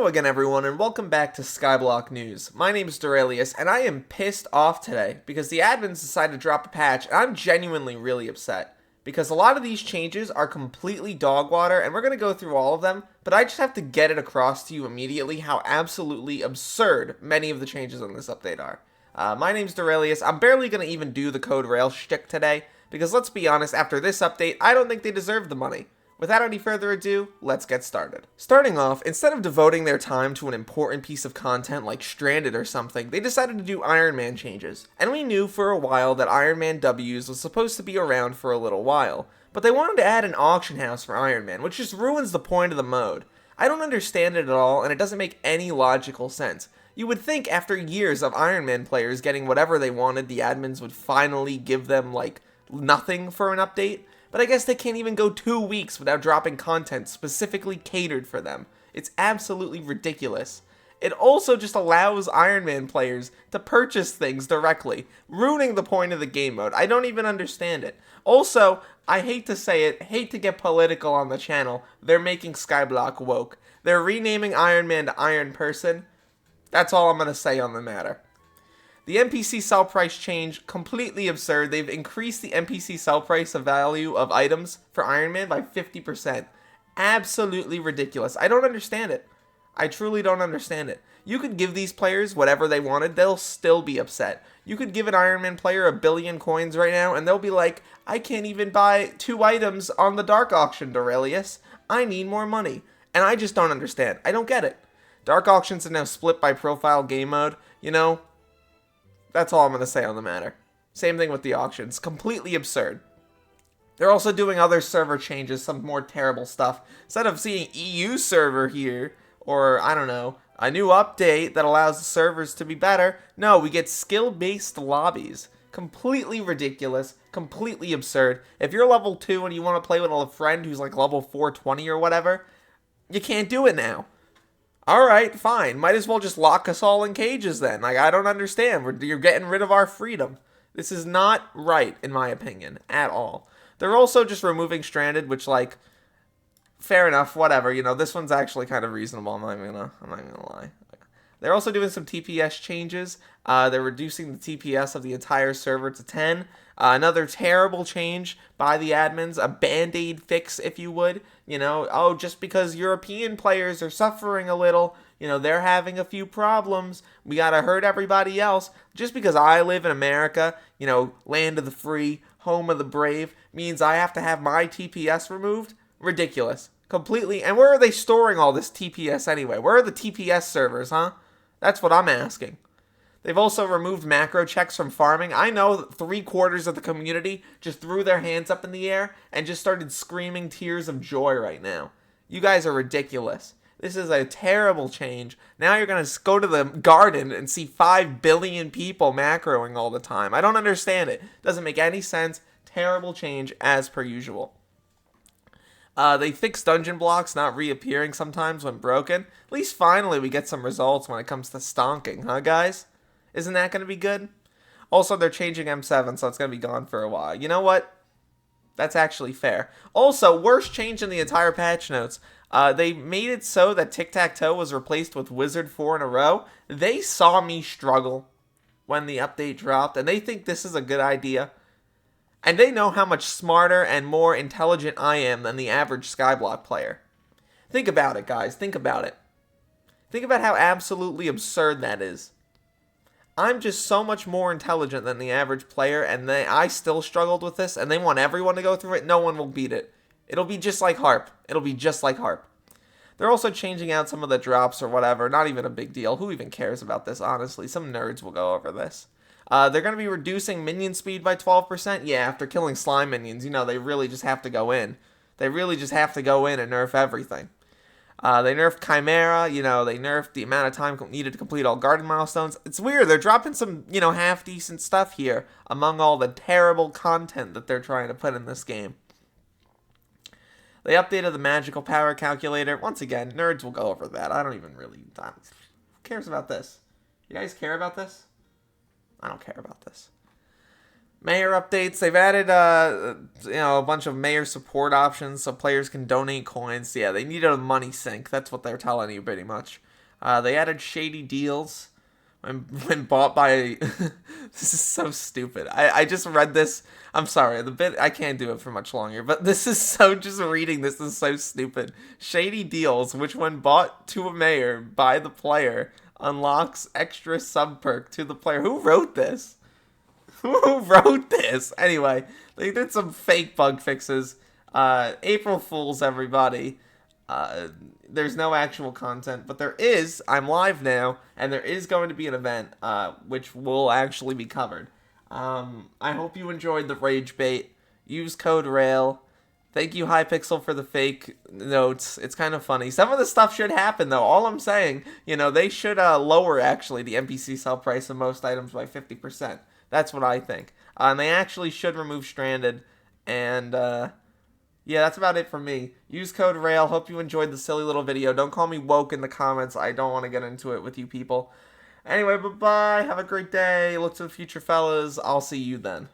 Hello again everyone and welcome back to Skyblock News. My name is Derailious and I am pissed off today because the admins decided to drop a patch and I'm genuinely really upset. Because a lot of these changes are completely dog water and we're going to go through all of them, but I just have to get it across to you immediately how absolutely absurd many of the changes in this update are. My name's Derailious. I'm barely going to even do the code rail shtick today because let's be honest, after this update, I don't think they deserve the money. Without any further ado, let's get started. Starting off, instead of devoting their time to an important piece of content like Stranded or something, they decided to do Ironman changes. And we knew for a while that Ironman W's was supposed to be around for a little while, but they wanted to add an auction house for Ironman, which just ruins the point of the mode. I don't understand it at all, and it doesn't make any logical sense. You would think after years of Ironman players getting whatever they wanted, the admins would finally give them, like, nothing for an update. But I guess they can't even go 2 weeks without dropping content specifically catered for them. It's absolutely ridiculous. It also just allows Ironman players to purchase things directly, ruining the point of the game mode. I don't even understand it. Also, I hate to say it, hate to get political on the channel, they're making Skyblock woke. They're renaming Ironman to Iron Person. That's all I'm going to say on the matter. The NPC sell price change, completely absurd. They've increased the NPC sell price of value of items for Ironman by 50%. Absolutely ridiculous. I don't understand it. I truly don't understand it. You could give these players whatever they wanted, they'll still be upset. You could give an Ironman player 1 billion coins right now, and they'll be like, I can't even buy 2 items on the Dark Auction, Derailious. I need more money. And I just don't understand. I don't get it. Dark Auctions are now split by profile game mode, you know? That's all I'm going to say on the matter. Same thing with the auctions. Completely absurd. They're also doing other server changes, some more terrible stuff. Instead of seeing EU server here, or, I don't know, a new update that allows the servers to be better, no, we get skill-based lobbies. Completely ridiculous. Completely absurd. If you're level 2 and you want to play with a friend who's like level 420 or whatever, you can't do it now. Alright, fine. Might as well just lock us all in cages then. Like, I don't understand. You're getting rid of our freedom. This is not right, in my opinion, at all. They're also just removing Stranded, which, like, fair enough, whatever. You know, this one's actually kind of reasonable. I'm not even gonna lie. They're also doing some TPS changes. They're reducing the TPS of the entire server to 10. Another terrible change by the admins, a band-aid fix, if you would. You know, oh, just because European players are suffering a little, you know, they're having a few problems, we gotta hurt everybody else. Just because I live in America, you know, land of the free, home of the brave, means I have to have my TPS removed? Ridiculous. Completely. And where are they storing all this TPS anyway? Where are the TPS servers, huh? That's what I'm asking. They've also removed macro checks from farming. I know that 3/4 of the community just threw their hands up in the air and just started screaming tears of joy right now. You guys are ridiculous. This is a terrible change. Now you're going to go to the garden and see 5 billion people macroing all the time. I don't understand it. Doesn't make any sense. Terrible change as per usual. They fixed dungeon blocks not reappearing sometimes when broken. At least finally we get some results when it comes to stonking, huh guys? Isn't that going to be good? Also, they're changing M7, so it's going to be gone for a while. You know what? That's actually fair. Also, worst change in the entire patch notes. They made it so that Tic-Tac-Toe was replaced with Wizard 4 in a row. They saw me struggle when the update dropped, and they think this is a good idea. And they know how much smarter and more intelligent I am than the average Skyblock player. Think about it, guys. Think about it. Think about how absolutely absurd that is. I'm just so much more intelligent than the average player, and I still struggled with this, and they want everyone to go through it. No one will beat it. It'll be just like Harp. It'll be just like Harp. They're also changing out some of the drops or whatever. Not even a big deal. Who even cares about this, honestly? Some nerds will go over this. They're going to be reducing minion speed by 12%. Yeah, after killing slime minions, you know, they really just have to go in. They really just have to go in and nerf everything. They nerfed Chimera, you know, they nerfed the amount of time needed to complete all garden milestones. It's weird, they're dropping some, you know, half-decent stuff here among all the terrible content that they're trying to put in this game. They updated the magical power calculator. Once again, nerds will go over that. I don't even really... Who cares about this? You guys care about this? I don't care about this. Mayor updates. They've added, a bunch of mayor support options so players can donate coins. Yeah, they needed a money sink. That's what they're telling you, pretty much. They added shady deals when bought by. This is so stupid. I just read this. I'm sorry. I can't do it for much longer. But this is so. Just reading this is so stupid. Shady deals, which when bought to a mayor by the player, unlocks extra sub perk to the player. Who wrote this? Who wrote this? Anyway, they did some fake bug fixes. April Fools, everybody. There's no actual content, but there is. I'm live now, and there is going to be an event, which will actually be covered. I hope you enjoyed the rage bait. Use code RAIL. Thank you, Hypixel, for the fake notes. It's kind of funny. Some of the stuff should happen, though. All I'm saying, they should lower, actually, the NPC sell price of most items by 50%. That's what I think. And they actually should remove Stranded. And, yeah, that's about it for me. Use code RAIL. Hope you enjoyed the silly little video. Don't call me woke in the comments. I don't want to get into it with you people. Anyway, bye-bye. Have a great day. Look to the future, fellas. I'll see you then.